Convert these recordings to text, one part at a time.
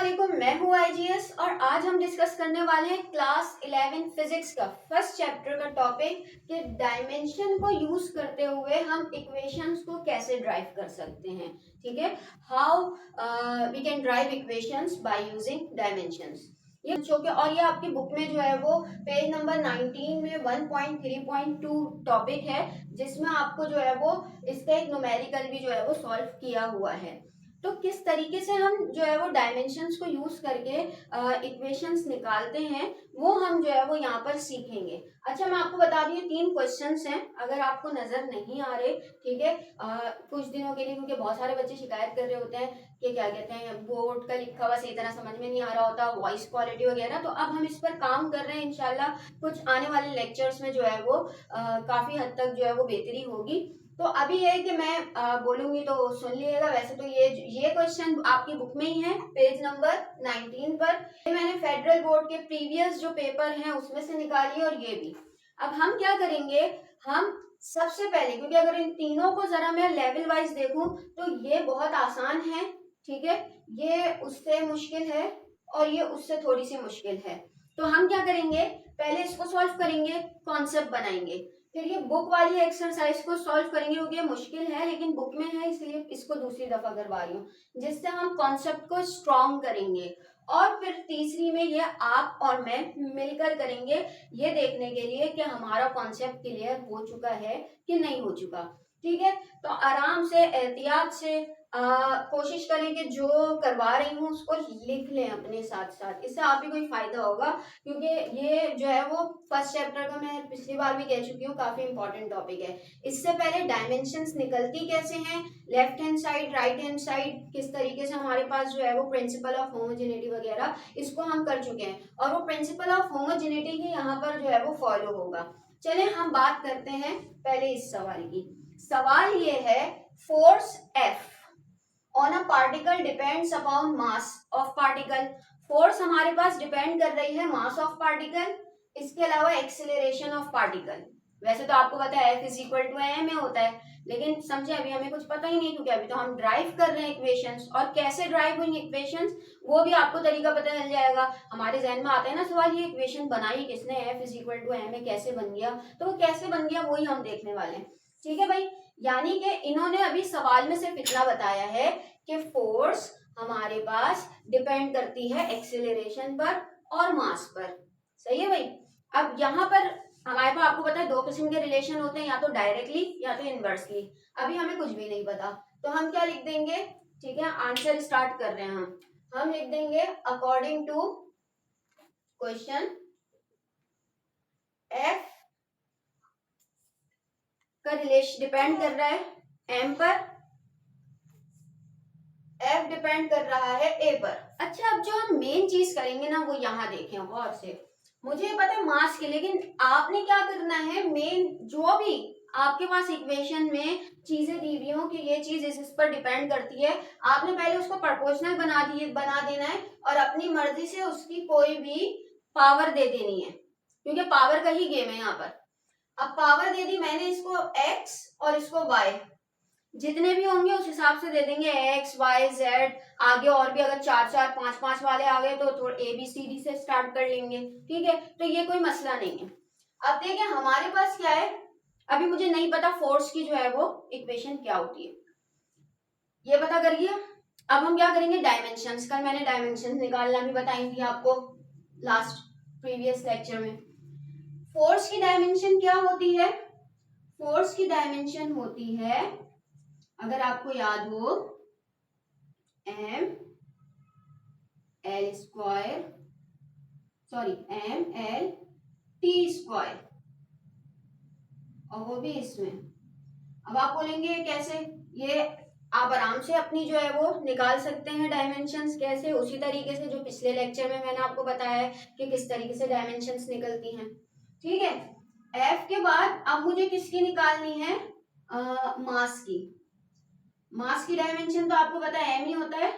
अस्सलामुअलैकुम, मैं हूँ आईजीएस और आज हम डिस्कस करने वाले हैं क्लास 11 फिजिक्स का फर्स्ट चैप्टर का टॉपिक कि डायमेंशन को यूज करते हुए हम इक्वेशंस को कैसे ड्राइव कर सकते हैं। ठीक है, how we can derive equations by using dimensions. ये और ये आपकी बुक में जो है वो पेज नंबर 19 में 1.3.2 टॉपिक है, जिसमें आपको जो है वो इसका एक न्यूमेरिकल भी जो है वो सॉल्व किया हुआ है। तो किस तरीके से हम जो है वो डायमेंशंस को यूज करके इक्वेशंस निकालते हैं वो हम जो है वो यहाँ पर सीखेंगे। अच्छा, मैं आपको बता दूं, ये 3 क्वेश्चंस हैं, अगर आपको नजर नहीं आ रहे, ठीक है, कुछ दिनों के लिए, क्योंकि बहुत सारे बच्चे शिकायत कर रहे होते हैं कि क्या कहते हैं बोर्ड का लिखा हुआ सही तरह समझ में नहीं आ रहा होता, वॉइस क्वालिटी वगैरह। तो अब हम इस पर काम कर रहे हैं, इंशाल्लाह कुछ आने वाले लेक्चर्स में जो है वो काफी हद तक जो है वो बेहतरी होगी। तो अभी है कि मैं बोलूंगी तो सुन लिएगा। वैसे तो ये क्वेश्चन आपकी बुक में ही है, पेज नंबर 19 पर। मैंने फेडरल बोर्ड के प्रीवियस जो पेपर हैं उसमें से निकाली और ये भी। अब हम क्या करेंगे, हम सबसे पहले, क्योंकि अगर इन तीनों को जरा मैं लेवल वाइज देखूं तो ये बहुत आसान है, ठीक है, ये उससे मुश्किल है और ये उससे थोड़ी सी मुश्किल है। तो हम क्या करेंगे, पहले इसको सॉल्व करेंगे, कॉन्सेप्ट बनाएंगे, फिर ये बुक वाली एक्सरसाइज को सॉल्व करेंगे, क्योंकि ये मुश्किल है लेकिन बुक में है इसलिए इसको दूसरी दफा करवा रही हूँ, जिससे हम कॉन्सेप्ट को स्ट्रॉन्ग करेंगे। और फिर तीसरी में ये आप और मैं मिलकर करेंगे, ये देखने के लिए कि हमारा कॉन्सेप्ट क्लियर हो चुका है कि नहीं हो चुका। ठीक है, तो आराम से एहतियात से कोशिश करें कि जो करवा रही हूँ उसको लिख लें अपने साथ साथ, इससे आप भी कोई फायदा होगा, क्योंकि ये जो है वो फर्स्ट चैप्टर का मैं पिछली बार भी कह चुकी हूँ, काफी इंपॉर्टेंट टॉपिक है। इससे पहले डायमेंशंस निकलती कैसे हैं, left hand side, right hand side, किस तरीके से हमारे पास जो है वो प्रिंसिपल ऑफ होमोजेनिटी वगैरह, इसको हम कर चुके हैं, और वो प्रिंसिपल ऑफ होमोजेनिटी ही यहाँ पर जो है वो फॉलो होगा। चले हम बात करते हैं पहले इस सवाल की। सवाल ये है, force F on a particle depends upon mass of particle. Force हमारे पास डिपेंड कर रही है मास ऑफ पार्टिकल, इसके अलावा एक्सेलरेशन ऑफ पार्टिकल। वैसे तो आपको पता है F = m में होता है, लेकिन समझे अभी हमें कुछ पता ही नहीं, क्योंकि अभी तो हम ड्राइव कर रहे हैं इक्वेशंस, और कैसे ड्राइव हुई इक्वेशंस वो भी आपको तरीका पता चल जाएगा। हमारे जहन में आता है ना सवाल, ये इक्वेशन बनाई किसने, F = m में कैसे बन गया, तो वो कैसे बन गया वही हम देखने वाले हैं। ठीक है भाई, यानी कि इन्होंने अभी सवाल में सिर्फ इतना बताया है कि फोर्स हमारे पास डिपेंड करती है एक्सेलरेशन पर और मास पर। सही है भाई। अब यहाँ पर हमारे पास, आपको पता है, 2 किस्म के रिलेशन होते हैं, या तो डायरेक्टली या तो इनवर्सली। अभी हमें कुछ भी नहीं पता, तो हम क्या लिख देंगे, ठीक है, आंसर स्टार्ट कर रहे हैं हम लिख देंगे अकॉर्डिंग टू क्वेश्चन एफ का रिलेशन डिपेंड कर रहा है एम पर, एफ डिपेंड कर रहा है ए पर। अच्छा, अब जो हम मेन चीज करेंगे ना वो यहाँ देखें गौर से। मुझे पता है मास के, लेकिन आपने क्या करना है, मेन जो भी आपके पास इक्वेशन में चीजें दी हुई हो कि ये चीज इस पर डिपेंड करती है, आपने पहले उसको प्रोपोर्शनल बना देना है, और अपनी मर्जी से उसकी कोई भी पावर दे देनी है, क्योंकि पावर का ही गेम है यहाँ पर। अब पावर दे दी मैंने, इसको x और इसको y, जितने भी होंगे उस हिसाब से दे देंगे, x y z। आगे और भी अगर 4 4 5 5 वाले आ गए तो थोड़ा ABCD से स्टार्ट कर लेंगे। ठीक है, तो ये कोई मसला नहीं है। अब देखिए हमारे पास क्या है, अभी मुझे नहीं पता फोर्स की जो है वो इक्वेशन क्या होती है, ये पता करिए। अब हम क्या करेंगे, डायमेंशंस, कल मैंने डायमेंशंस निकालना भी बताई थी आपको लास्ट प्रीवियस लेक्चर में। फोर्स की डायमेंशन क्या होती है, फोर्स की डायमेंशन होती है, अगर आपको याद हो, ml², सॉरी ml² और वो भी इसमें। अब आप बोलेंगे कैसे, ये आप आराम से अपनी जो है वो निकाल सकते हैं डायमेंशंस, कैसे, उसी तरीके से जो पिछले लेक्चर में मैंने आपको बताया है कि किस तरीके से डायमेंशंस निकलती हैं। ठीक है, F के बाद अब मुझे किसकी निकालनी है, मास की। मास की डायमेंशन तो आपको पता है m ही होता है,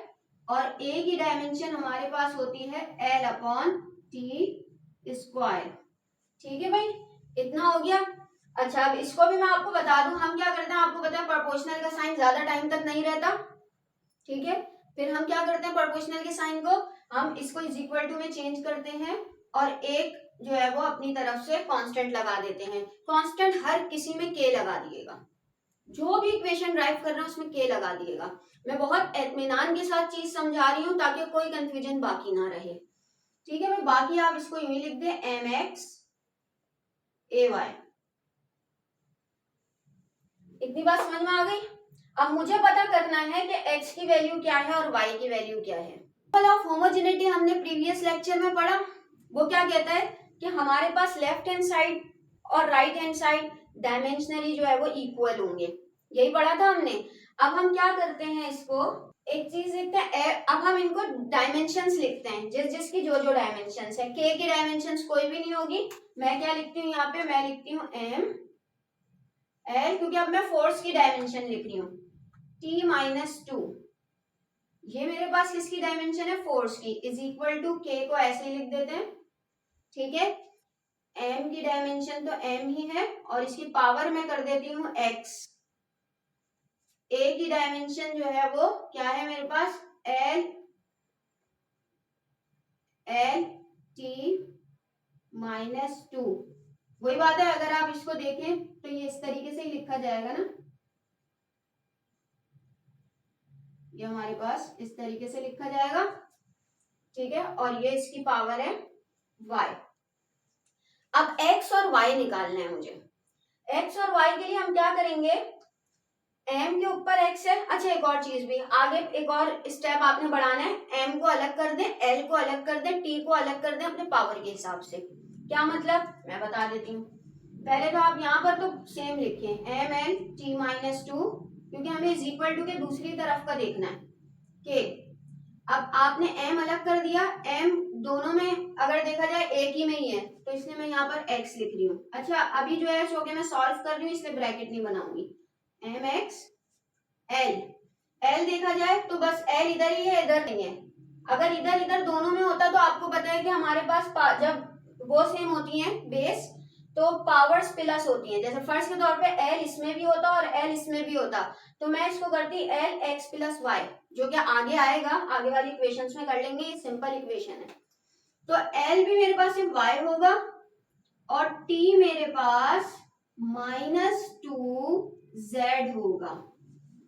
और a की डायमेंशन हमारे पास होती है L/T²। ठीक है भाई, इतना हो गया। अच्छा, अब इसको भी मैं आपको बता दूं, हम क्या करते हैं, आपको पता है प्रोपोर्शनल का साइन ज्यादा टाइम तक नहीं रहता। ठीक है, फिर हम क्या करते हैं, प्रोपोर्शनल के साइन को हम इसको इज इक्वल टू में चेंज करते हैं और एक जो है वो अपनी तरफ से कांस्टेंट लगा देते हैं। कांस्टेंट हर किसी में के लगा दिएगा, जो भी इक्वेशन ड्राइव कर रहे हैं उसमें के लगा दिएगा। मैं बहुत इत्मीनान के साथ चीज समझा रही हूँ ताकि कोई कंफ्यूजन बाकी ना रहे, ठीक है भाई। बाकी आप इसको यूं ही लिख दे एम एक्स ए वाई। इतनी बात समझ में आ गई। अब मुझे पता करना है कि x की वैल्यू क्या है और y की वैल्यू क्या है। प्रिंसिपल ऑफ होमोजेनिटी हमने प्रीवियस लेक्चर में पढ़ा। वो क्या कहता है कि हमारे पास लेफ्ट हैंड साइड और राइट हैंड साइड डायमेंशनली जो है वो इक्वल होंगे, यही पढ़ा था हमने। अब हम क्या करते हैं, इसको एक चीज लिखते हैं, अब हम इनको डायमेंशंस लिखते हैं, जिसकी जो जो डायमेंशंस है। k की डायमेंशंस कोई भी नहीं होगी। मैं क्या लिखती हूँ यहाँ पे, मैं लिखती हूँ m l, क्योंकि अब मैं फोर्स की डायमेंशन लिख रही हूँ t-2। ये मेरे पास किसकी डायमेंशन है, फोर्स की, इज इक्वल टू k को ऐसे ही लिख देते हैं, ठीक है। m की डायमेंशन तो m ही है और इसकी पावर मैं कर देती हूँ x। a की डायमेंशन जो है वो क्या है मेरे पास, t-2। वही बात है, अगर आप इसको देखें तो ये इस तरीके से ही लिखा जाएगा ना, ये हमारे पास इस तरीके से लिखा जाएगा, ठीक है। और ये इसकी पावर है y। अब x और y निकालना है मुझे। x और y के लिए हम क्या करेंगे, m के ऊपर x है। अच्छा एक और चीज भी आगे, एक और स्टेप आपने बढ़ाना है, m को अलग कर दें, l को अलग कर दें, t को अलग कर दें अपने पावर के हिसाब से। क्या मतलब, मैं बता देती हूँ। पहले तो आप यहाँ पर तो सेम लिखें m(n)t-2, क्योंकि हमें इज इक्वल टू के दूसरी तरफ का देखना है के। अब आपने m अलग कर दिया, m दोनों में अगर देखा जाए एक ही में ही है, तो इसलिए मैं यहाँ पर x लिख रही हूँ। अच्छा अभी जो है चूंकि मैं सॉल्व कर रही हूँ इसलिए ब्रैकेट नहीं बनाऊंगी, mx l देखा जाए तो बस l इधर ही है, इधर नहीं है। अगर इधर इधर दोनों में होता तो आपको पता है कि हमारे पास जब वो सेम होती हैं बेस, तो पावर्स प्लस होती हैं। जैसे फर्स्ट के तौर पे l इसमें भी होता और l इसमें भी होता, तो मैं इसको करती l x प्लस y, जो कि आगे आएगा, आगे वाली इक्वेशंस में कर लेंगे, ये सिंपल इक्वेशन है। तो l भी मेरे पास सिर्फ y होगा और t मेरे पास -2z होगा,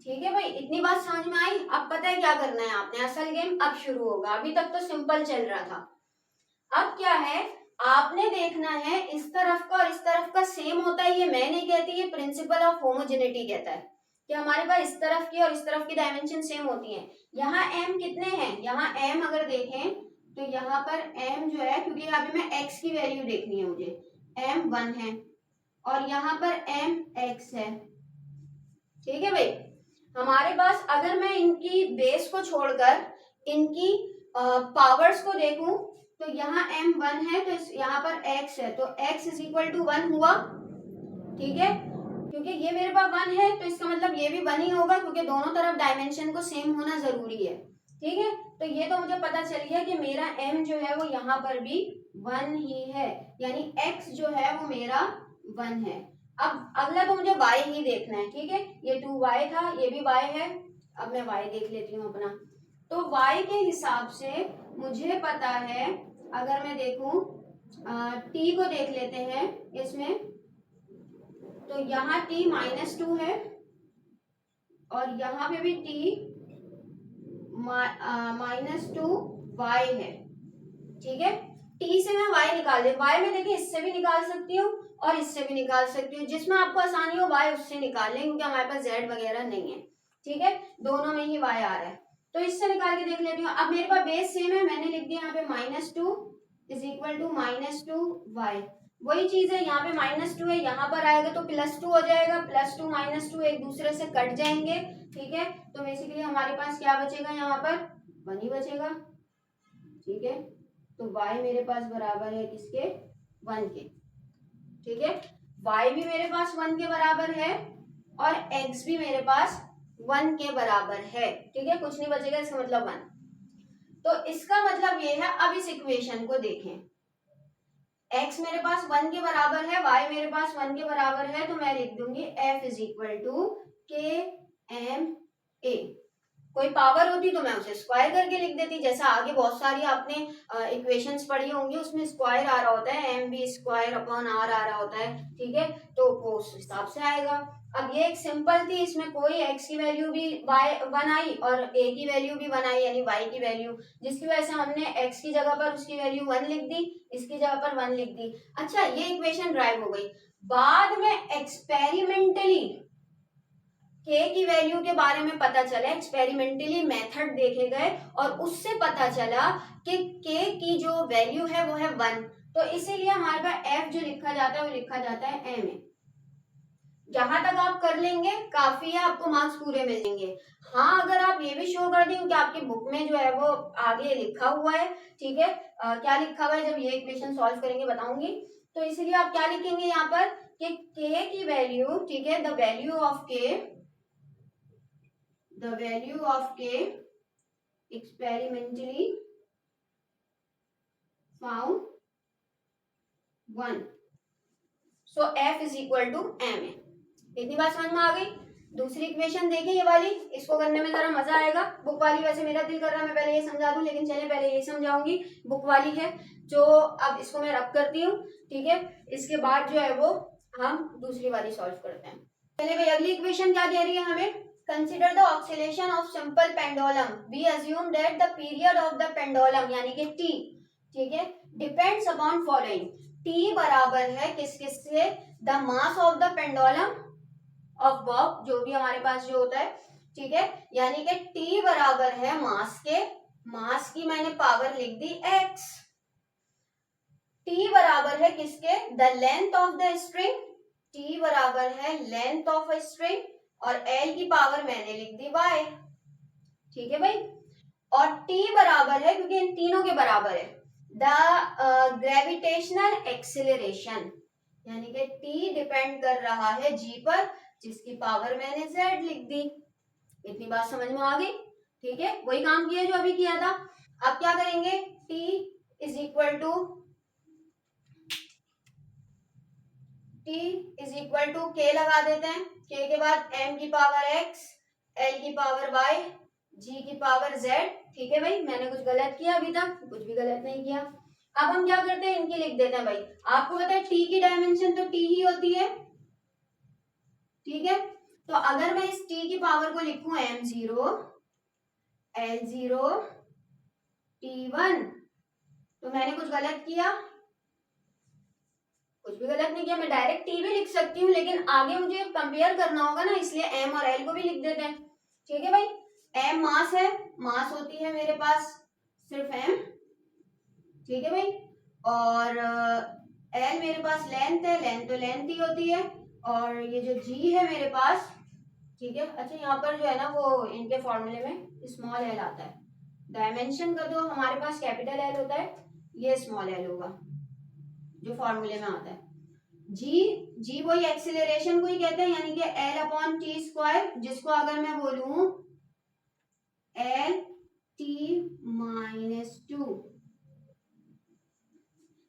ठीक है भाई। इतनी बात समझ में आई। अब पता है क्या करना है आपने, असल गेम अब शुरू होगा, अभी तक तो सिंपल चल रहा था। अब क्या है, आपने देखना है इस तरफ का और इस तरफ का सेम होता है। ये मैं नहीं कहती, ये प्रिंसिपल ऑफ होमोजेनिटी कहता है कि हमारे पास इस तरफ की और इस तरफ की डायमेंशन सेम होती हैं। यहाँ m कितने हैं, यहाँ m अगर देखें तो यहाँ पर m जो है, क्योंकि यहाँ पे मैं x की वैल्यू देखनी है मुझे, m 1 है और यहाँ पर m x है, ठीक है भाई। हमारे पास अगर मैं इनकी बेस को छोड़कर इनकी पावर्स को देखूं तो यहाँ m1 है तो यहाँ पर x है, तो x इज इक्वल टू 1 हुआ, ठीक है। क्योंकि ये मेरे पास 1 है तो इसका मतलब ये भी 1 ही होगा, क्योंकि दोनों तरफ डायमेंशन को सेम होना जरूरी है, ठीक है। तो ये तो मुझे पता चल गया कि मेरा m जो है वो यहाँ पर भी 1 ही है, यानी x जो है वो मेरा 1 है। अब अगला तो मुझे y ही देखना है, ठीक है। ये 2y था, ये भी y है। अब मैं y देख लेती हूँ अपना। तो y के हिसाब से मुझे पता है, अगर मैं देखूं t को देख लेते हैं इसमें, तो यहाँ t -2 है और यहाँ पे भी t -2y है, ठीक है। t से मैं y निकाल दे, y में देखिए इससे भी निकाल सकती हूँ और इससे भी निकाल सकती हूँ, जिसमें आपको आसानी हो y उससे निकाल लें, क्योंकि हमारे पास z वगैरह नहीं है, ठीक है। दोनों में ही y आ रहा है, तो इससे निकाल के देख लेती हूँ। अब मेरे पास बेस सेम है, मैंने लिख दिया यहाँ पे -2 इज इक्वल टू -2y। वही चीज है, यहाँ पे -2 है, यहाँ पर आएगा तो +2 हो जाएगा, +2 -2 एक दूसरे से कट जाएंगे, ठीक है। तो बेसिकली हमारे पास क्या बचेगा, यहाँ पर 1 ही बचेगा, ठीक है। तो y मेरे पास बराबर है किसके, 1 के, ठीक है। y भी मेरे पास 1 के बराबर है और x भी मेरे पास 1 के बराबर है, ठीक है। कुछ नहीं बचेगा, इसका मतलब 1। तो इसका मतलब ये है, अब इस इक्वेशन को देखें, x मेरे पास 1 के बराबर है, y मेरे पास 1 के बराबर है, तो मैं लिख दूंगी f is equal to k m a। कोई पावर होती तो मैं उसे स्क्वायर करके लिख देती, जैसा आगे बहुत सारी आपने इक्वेशंस पढ़ी होंगी, उसमें स्क्वायर आ रहा होता है, M B square upon R आ रहा होता है, ठीक है, तो वो उस हिसाब से आएगा। अब ये एक सिंपल थी, इसमें कोई x की वैल्यू भी वन आई और a की वैल्यू भी वन आई, यानी y की वैल्यू, जिसकी वजह से हमने x की जगह पर उसकी वैल्यू वन लिख दी, इसकी जगह पर वन लिख दी। अच्छा, ये इक्वेशन ड्राइव हो गई। बाद में एक्सपेरिमेंटली k की वैल्यू के बारे में पता चला, एक्सपेरिमेंटली मेथड देखे गए और उससे पता चला कि k की जो वैल्यू है वो है वन, तो इसीलिए हमारे पास f जो लिखा जाता है वो लिखा जाता है m। जहां तक आप कर लेंगे काफी है, आपको मार्क्स पूरे मिल जाएंगे। हाँ, अगर आप ये भी शो कर दें, क्योंकि आपकी बुक में जो है वो आगे लिखा हुआ है, ठीक है, क्या लिखा हुआ है जब ये इक्वेशन सॉल्व करेंगे बताऊंगी, तो इसीलिए आप क्या लिखेंगे यहाँ पर कि k की वैल्यू, ठीक है, the value of k experimentally found 1, so f is equal to m है। इतनी बात समझ में आ गई। दूसरी इक्वेशन देखिए, ये वाली, इसको करने में जरा मजा आएगा। बुक वाली वैसे मेरा दिल कर रहा है मैं पहले ये समझा दूं, लेकिन चलिए पहले ये समझाऊंगी। बुक वाली है जो, अब इसको मैं रब करती हूँ, ठीक है, इसके बाद जो है वो हम दूसरी वाली सॉल्व करते हैं। चलिए भाई, अगली इक्वेशन क्या कह रही है हमें, consider the oscillation of simple pendulum, we assume that the period of the pendulum यानी कि टी, ठीक है, डिपेंड्स अपॉन फॉलोइंग। टी बराबर है किस किस से, the mass of the pendulum of Bob, जो भी हमारे पास जो होता है, ठीक है, यानी कि टी बराबर है मास के, मास की मैंने पावर लिख दी x, टी बराबर है किसके, the length of the string, T बराबर है लेंथ ऑफ अ स्ट्रिंग, और एल की पावर मैंने लिख दी y, ठीक है भाई, और टी बराबर है, क्योंकि इन तीनों के बराबर है, द ग्रेविटेशनल एक्सिलरेशन, यानी कि टी डिपेंड कर रहा है जी पर, जिसकी पावर मैंने z लिख दी। इतनी बात समझ में आ गई, ठीक है, वही काम किया जो अभी किया था। अब क्या करेंगे, t is equal to k लगा देते हैं, k के बाद m की पावर x, l की पावर y, g की पावर z, ठीक है भाई। मैंने कुछ गलत किया अभी तक? कुछ भी गलत नहीं किया। अब हम क्या करते हैं, इनकी लिख देते हैं भाई। आपको पता है t की डायमेंशन तो t ही होती है, ठीक है, तो अगर मैं इस t की पावर को लिखूं m0 l0 t1, तो मैंने कुछ गलत किया? कुछ भी गलत नहीं किया। मैं डायरेक्ट t भी लिख सकती हूँ, लेकिन आगे मुझे कंपेयर करना होगा ना, इसलिए m और l को भी लिख देते हैं, ठीक है भाई। m मास है, मास होती है मेरे पास सिर्फ m, ठीक है भाई, और l मेरे पास लेंथ है, लेंथ तो लेंथ ही होती है, और ये जो g है मेरे पास, ठीक है। अच्छा, यहाँ पर जो है ना वो इनके फॉर्मूले में स्मॉल एल आता है, डायमेंशन का जो हमारे पास कैपिटल एल होता है, ये स्मॉल एल होगा जो फॉर्मूले में आता है। जी वही एक्सिलरेशन को ही कहते हैं, यानी कि एल अपॉन टी स्क्वायर, जिसको अगर मैं बोलूं एल टी माइनस 2,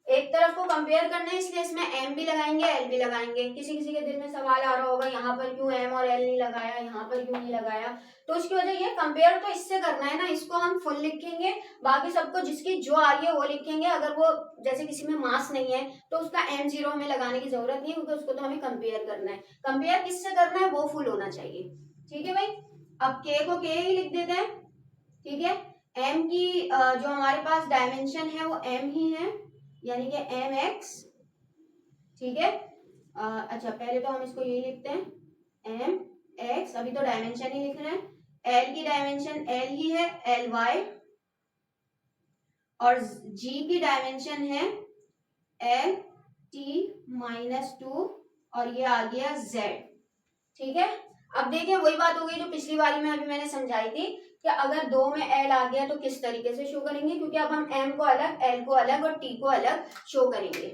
एक तरफ को कंपेयर करना है, इसलिए इसमें m भी लगाएंगे l भी लगाएंगे। किसी किसी के दिल में सवाल आ रहा होगा, यहाँ पर क्यों m और l नहीं लगाया, यहाँ पर क्यों नहीं लगाया, तो उसकी वजह ये, कंपेयर तो इससे करना है ना, इसको हम फुल लिखेंगे, बाकी सबको जिसकी जो आ रही है वो लिखेंगे। अगर वो जैसे किसी में मास नहीं है तो उसका m0 हमें लगाने की जरूरत नहीं है, क्योंकि उसको तो हमें कंपेयर करना है। कंपेयर किससे करना है, वो फुल होना चाहिए, ठीक है भाई। अब k को k ही लिख देते हैं, ठीक है। m की जो हमारे पास डायमेंशन है वो m ही है, यानी कि mx, ठीक है। अच्छा, पहले तो हम इसको यही लिखते हैं mx, अभी तो डायमेंशन ही लिख रहे हैं। l की डायमेंशन l ही है, ly, और g की डायमेंशन है l t माइनस 2, और ये आ गया z, ठीक है। अब देखिए वही बात हो गई जो पिछली बारी में अभी मैंने समझाई थी कि अगर दो में l आ गया तो किस तरीके से शो करेंगे, क्योंकि अब हम m को अलग, l को अलग और t को अलग शो करेंगे।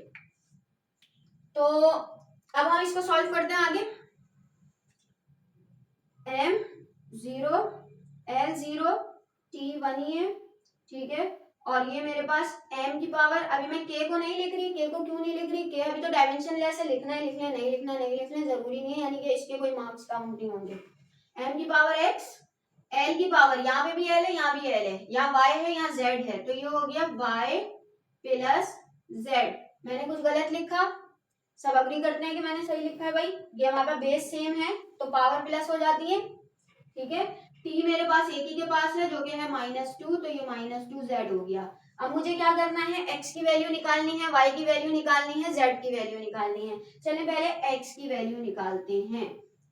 तो अब हम इसको सॉल्व करते हैं आगे। m0 l0 t1 ही है, ठीक है, और ये मेरे पास m की पावर, अभी मैं k को नहीं लिख रही, k को क्यों नहीं लिख रही, k अभी तो डायमेंशन लेस है, लिखना है लिख लें, नहीं लिखना नहीं लिख लें, जरूरी नहीं है, यानी कि इसके कोई मार्क्स काउंट नहीं होंगे। m की पावर x, एल की पावर, यहाँ पे भी एल है, यहाँ भी एल है, यहाँ वाई है, यहाँ जेड है, तो ये हो गया वाई प्लस जेड। मैंने कुछ गलत लिखा? सब अग्री करते हैं कि मैंने सही लिखा है भाई? ये हमारा बेस सेम है तो पावर प्लस हो जाती है, ठीक है। टी मेरे पास एक ही के पास है जो कि है -2, तो ये -2z हो गया। अब मुझे क्या करना है, x की वैल्यू निकालनी है, y की वैल्यू निकालनी है, z की वैल्यू निकालनी है। चलिए पहले x की वैल्यू निकालते हैं,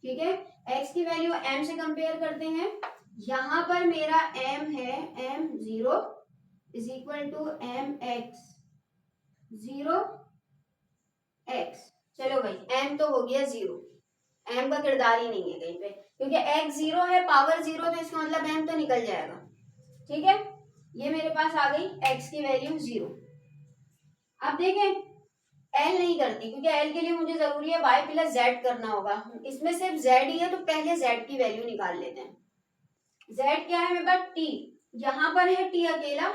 ठीक है। x की वैल्यू m से कंपेयर करते हैं। यहाँ पर मेरा m है m0 is equal to mx 0x। चलो भाई m तो हो गया 0, m का किरदार ही नहीं है कहीं पे, क्योंकि x 0 है, पावर 0, तो इसका मतलब m तो निकल जाएगा, ठीक है। ये मेरे पास आ गई x की वैल्यू 0। अब देखें l नहीं करती, क्योंकि l के लिए मुझे जरूरी है y प्लस जेड करना होगा। इसमें सिर्फ z ही है तो पहले z की वैल्यू निकाल लेते हैं। z क्या है मेरे पास? t, यहाँ पर है t अकेला,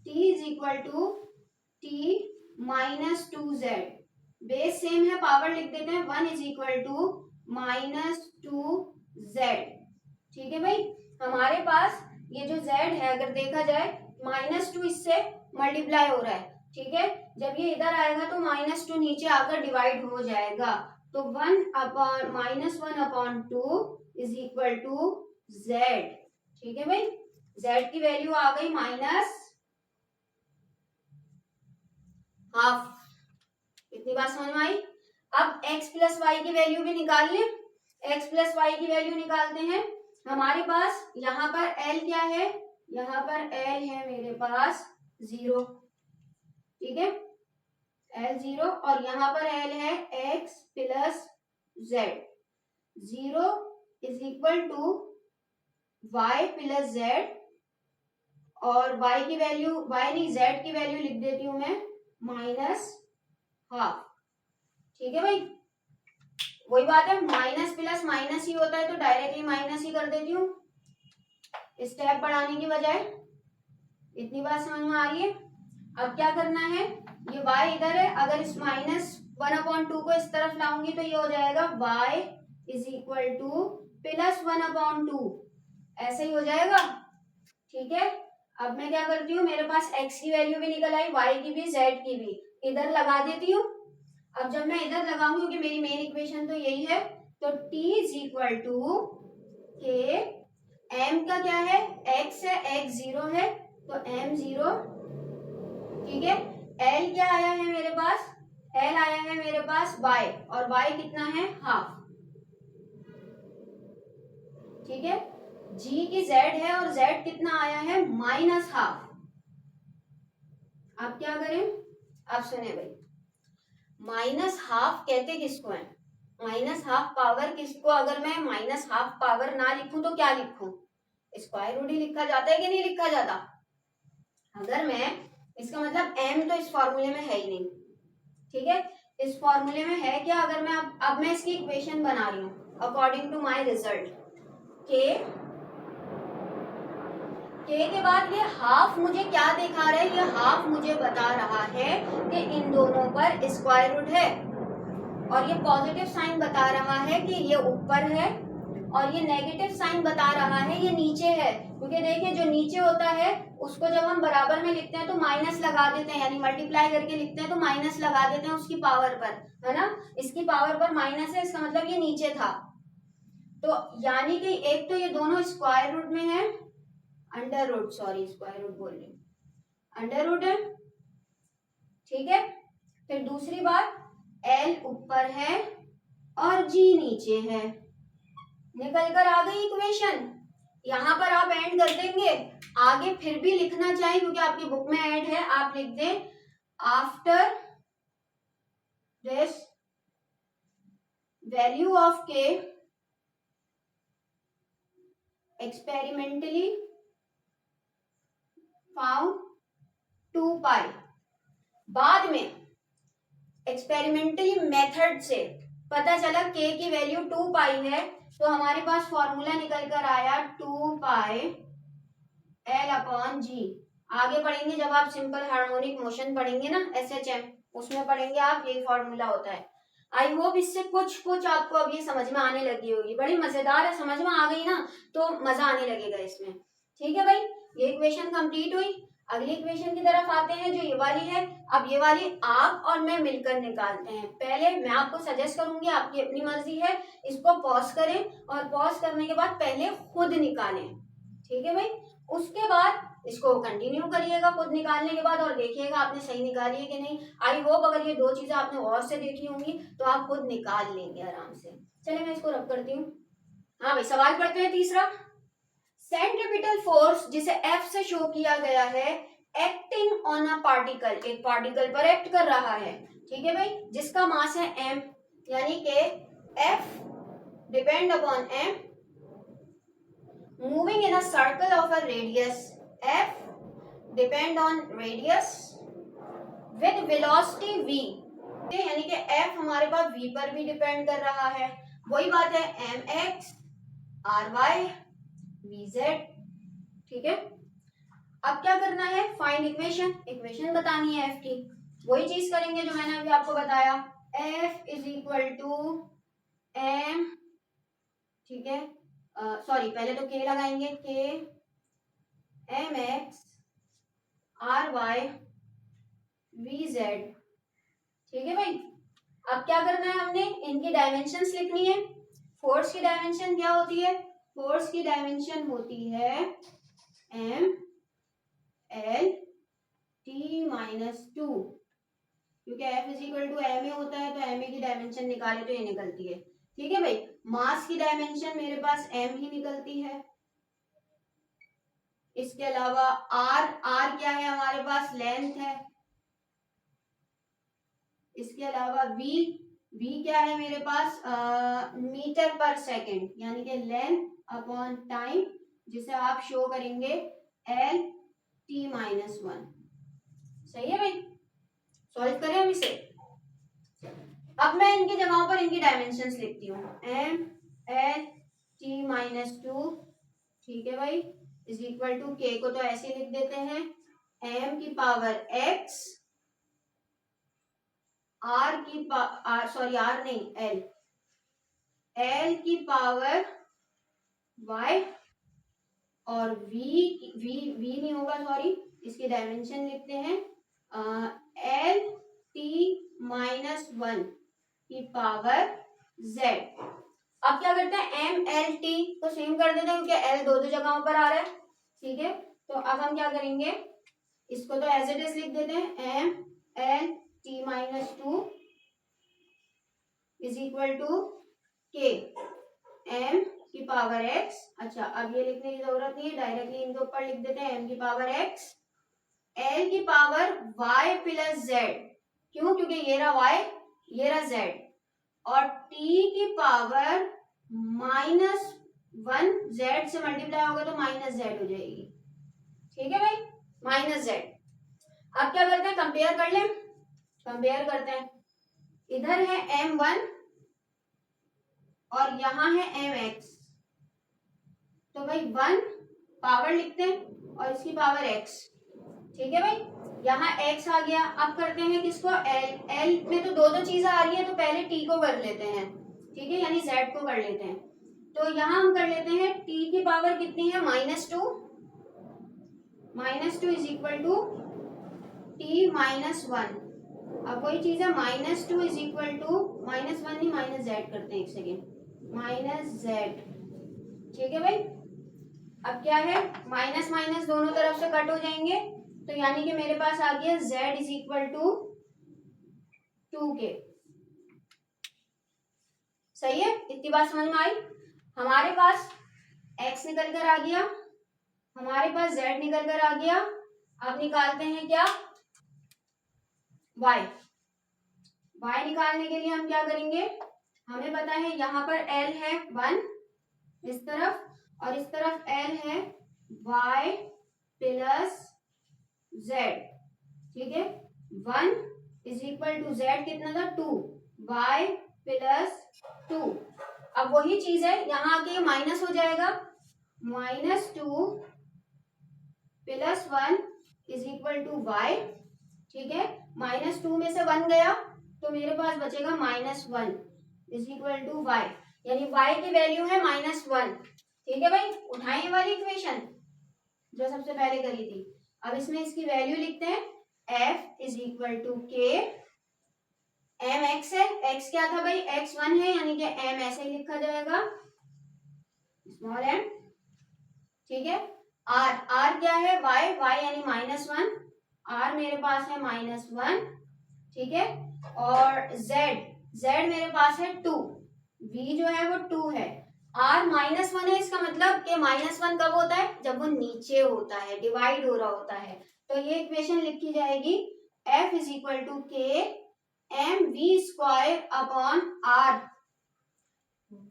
t is equal to t -2z। Base same है, पावर लिख देते हैं, 1 इज इक्वल टू -2z, ठीक है भाई। हमारे पास ये जो z है अगर देखा जाए -2 इससे मल्टीप्लाई हो रहा है, ठीक है। जब ये इधर आएगा तो -2 नीचे आकर डिवाइड हो जाएगा, तो 1/-1/2 इज इक्वल टू z, ठीक है भाई। z की वैल्यू आ गई -12। इतनी बात समझ में आई? अब x प्लस वाई की वैल्यू भी निकाल लें। x प्लस वाई की वैल्यू निकालते हैं। हमारे पास यहाँ पर l क्या है? यहाँ पर l है मेरे पास 0, ठीक है, l 0, और यहाँ पर l है x plus z. 0 is equal to y plus z, और y की वैल्यू, y नहीं z की वैल्यू लिख देती हूँ मैं -12, ठीक है भाई। वही बात है, माइनस प्लस माइनस ही होता है तो डायरेक्टली माइनस ही कर देती हूँ स्टेप बढ़ाने की बजाय। इतनी बात समझ में आ रही है? अब क्या करना है, ये y इधर है, अगर इस -1/2 को इस तरफ लाऊंगी तो ये हो जाएगा y इज इक्वल टू +1/2, ऐसे ही हो जाएगा, ठीक है। अब मैं क्या करती हूँ, मेरे पास x की वैल्यू भी निकल आई, y की भी, z की भी, इधर लगा देती हूँ। अब जब मैं इधर लगाऊंगी, क्योंकि मेरी मेन इक्वेशन तो यही है, तो t इज इक्वल टू के, m का क्या है, x है, x 0 है, तो m 0, ठीक है। l क्या आया है मेरे पास, l आया है मेरे पास y, और y कितना है, हाफ, ठीक है। g की z है और z कितना आया है, -12। अब क्या करें, अब सुने भाई, -12 कहते किसको है, -12 पावर किसको, अगर मैं -12 पावर ना लिखूं तो क्या लिखूं, स्क्वायर रूट ही लिखा जाता है कि नहीं लिखा जाता। अगर मैं, इसका मतलब m तो इस फॉर्मूले में है ही नहीं, ठीक है। इस फॉर्मूले में है क्या, अगर मैं अब मैं इसकी इक्वेशन बना रही हूँ अकॉर्डिंग टू माय रिजल्ट, के बाद ये हाफ मुझे क्या दिखा रहा है, ये हाफ मुझे बता रहा है कि इन दोनों पर स्क्वायर रूट है, और ये पॉजिटिव साइन बता रहा है कि ये ऊपर है, और ये नेगेटिव साइन बता रहा है ये नीचे है। क्योंकि देखिए जो नीचे होता है उसको जब हम बराबर में लिखते हैं तो माइनस लगा देते हैं, यानी मल्टीप्लाई करके लिखते हैं तो माइनस लगा देते हैं उसकी पावर पर, है ना। इसकी पावर पर माइनस है, इसका मतलब ये नीचे था, तो यानी कि एक तो ये दोनों स्क्वायर रूट में है, under root, sorry square root बोल रही, अंडर रूट है, ठीक है। फिर दूसरी बात, L ऊपर है और G नीचे है, निकल कर आ गई इक्वेशन। यहां पर आप एंड कर देंगे, आगे फिर भी लिखना चाहिए क्योंकि आपकी बुक में ऐड है, आप लिख दें आफ्टर दिस वैल्यू ऑफ के एक्सपेरिमेंटली फाउंड 2 पाई। बाद में एक्सपेरिमेंटली मेथड से पता चला के की वैल्यू 2 पाई है, तो हमारे पास फॉर्मूला निकल कर आया 2 पाई L/G। आगे पढ़ेंगे जब आप सिंपल हार्मोनिक मोशन पढ़ेंगे ना, SHM, उसमें पढ़ेंगे आप, यही फॉर्मूला होता है। आई होप इससे कुछ कुछ आपको अब ये समझ में आने लगी होगी। बड़ी मजेदार है, समझ में आ गई ना तो मजा आने लगेगा इसमें। ठीक है भाई, ये इक्वेशन कंप्लीट हुई। अगली इक्वेशन की तरफ आते हैं जो ये वाली है। अब ये वाली आप और मैं मिलकर निकालते हैं। पहले मैं आपको सजेस्ट करूंगी, आपकी अपनी मर्जी है, इसको पॉज करें और पॉज करने के बाद पहले खुद निकालें। ठीक है भाई, उसके बाद इसको कंटिन्यू करिएगा खुद निकालने के बाद और देखिएगा आपने सही निकाली है कि नहीं। आई होप अगर ये दो चीजें आपने और से देखी होंगी तो आप खुद निकाल लेंगे आराम से। चलिए मैं इसको रब करती हूँ। हाँ भाई, सवाल पढ़ते हैं तीसरा। सेंट्रीपिटल फोर्स जिसे F से शो किया गया है, एक्टिंग ऑन अ पार्टिकल, एक पार्टिकल पर एक्ट कर रहा है। ठीक है भाई, जिसका मास है m, यानी कि F depend upon m, moving in a circle of a radius F depend on radius with velocity v, यानी कि F हमारे पास v पर भी डिपेंड कर रहा है। वही बात है mx ry vz। ठीक है, अब क्या करना है, फाइंड इक्वेशन, इक्वेशन बतानी है f की। वही चीज करेंगे जो मैंने अभी आपको बताया, f is equal to m, ठीक है, सॉरी पहले तो k लगाएंगे, k mx ry vz। ठीक है भाई, अब क्या करना है, हमने इनकी डायमेंशंस लिखनी है। फोर्स की डायमेंशन क्या होती है, फोर्स की डायमेंशन होती है m l t माइनस 2, क्योंकि F is equal to m a होता है तो एम ए की डायमेंशन निकाले तो ये निकलती है। ठीक है भाई, मास की डायमेंशन मेरे पास m ही निकलती है। इसके अलावा r क्या है हमारे पास, लेंथ है। इसके अलावा v क्या है मेरे पास, मीटर पर सेकंड, यानी कि लेंथ अपॉन टाइम, जिसे आप शो करेंगे l t माइनस 1। सही है भाई, सॉल्व करें हम इसे। अब मैं इनकी जगहों पर इनकी डायमेंशंस लिखती हूँ, m l t माइनस 2, ठीक है भाई, इज इक्वल टू k को तो ऐसे लिख देते हैं m की पावर x, r की सॉरी r नहीं l की पावर y, और v नहीं होगा सॉरी, इसकी डायमेंशन लिखते हैं l t माइनस 1 की पावर z। अब क्या करते हैं, m l t को सेम कर देते हैं क्योंकि l दो जगहों पर आ रहा है। ठीक है, तो अब हम क्या करेंगे, इसको तो एज इट इज लिख देते हैं, m l t minus 2 is equal to k m की पावर x। अच्छा, अब ये लिखने की जरूरत नहीं है, डायरेक्टली इनके ऊपर लिख देते हैं m की पावर x, l की पावर y प्लस z। क्यों, क्योंकि ये रहा y ये रहा z, और t की पावर माइनस 1, z से मल्टीप्लाई होगा तो माइनस z हो जाएगी। ठीक है भाई, माइनस z। अब क्या करते हैं, कंपेयर कर लें, कंपेयर करते हैं। इधर है m1 और यहाँ है mx, तो भाई 1 पावर लिखते हैं और इसकी पावर x। ठीक है भाई, यहाँ x आ गया। अब करते हैं किसको, l में तो दो चीजें आ रही है तो पहले t को कर लेते हैं। ठीक है, यानी z को कर लेते हैं। तो यहाँ हम कर लेते हैं t की पावर कितनी है, -2, -2 is equal to t minus 1। अब वही चीज है, -2 इज इक्वल टू -1 नहीं -z करते हैं, एक सेकेंड, -z। ठीक है भाई, अब क्या है, माइनस माइनस दोनों तरफ से कट हो जाएंगे, तो यानी कि मेरे पास आ गया z is equal to 2k। सही है, इतनी बात समझ में आई। हमारे पास x निकल कर आ गया, हमारे पास z निकल कर आ गया। अब निकालते हैं क्या, y। y निकालने के लिए हम क्या करेंगे, हमें पता है यहाँ पर l है 1 इस तरफ, और इस तरफ l है y प्लस z। ठीक है, 1 इज इक्वल टू z कितना था, 2, y प्लस 2। अब वही चीज है, यहाँ आके माइनस हो जाएगा, -2 plus 1 is equal to y। ठीक है, -2 में से 1 गया तो मेरे पास बचेगा -1 इज इक्वल टू वाई, यानी वाई की वैल्यू है -1। ठीक है भाई, उठाएं ये वाली इक्वेशन जो सबसे पहले करी थी। अब इसमें इसकी वैल्यू लिखते हैं, f is equal to k M x है, x क्या था भाई, x1 है, यानी कि m ऐसे ही लिखा जाएगा स्मॉल m। ठीक है, r क्या है, y यानी -1, r मेरे पास है -1। ठीक है, और z मेरे पास है 2, v जो है वो 2 है, r -1 है, इसका मतलब कि -1 कब होता है, जब वो नीचे होता है, डिवाइड हो रहा होता है। तो ये इक्वेशन लिखी जाएगी f is equal to k m v square upon r।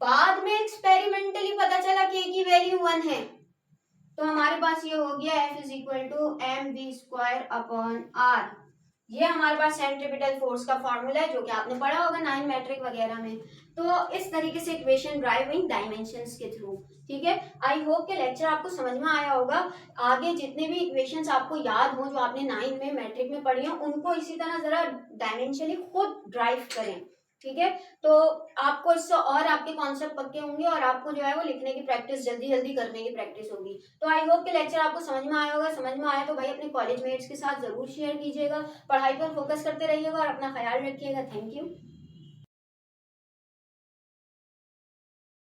बाद में एक्सपेरिमेंटली पता चला के की वैल्यू 1 है, तो हमारे पास ये हो गया f is equal to m v square upon r। ये हमारे पास सेंट्रीपिटल फोर्स का फॉर्मूला है, जो कि आपने पढ़ा होगा 9 मैट्रिक वगैरह में। तो इस तरीके से इक्वेशन ड्राइव इन डायमेंशंस के थ्रू। ठीक है, आई होप के लेक्चर आपको समझ में आया होगा। आगे जितने भी इक्वेशंस आपको याद हो जो आपने 9 में मैट्रिक में पढ़ी हो, उनको इसी तरह जरा डायमेंशनली खुद ड्राइव करें। ठीक है, तो आपको इससे और आपके कॉन्सेप्ट पक्के होंगे और आपको जो है वो लिखने की प्रैक्टिस जल्दी जल्दी करने की प्रैक्टिस होगी। तो आई होप के लेक्चर आपको समझ में आया होगा। समझ में आया तो भाई अपने कॉलेज मेट्स के साथ जरूर शेयर कीजिएगा, पढ़ाई पर फोकस करते रहिएगा और अपना ख्याल रखिएगा। Thank you.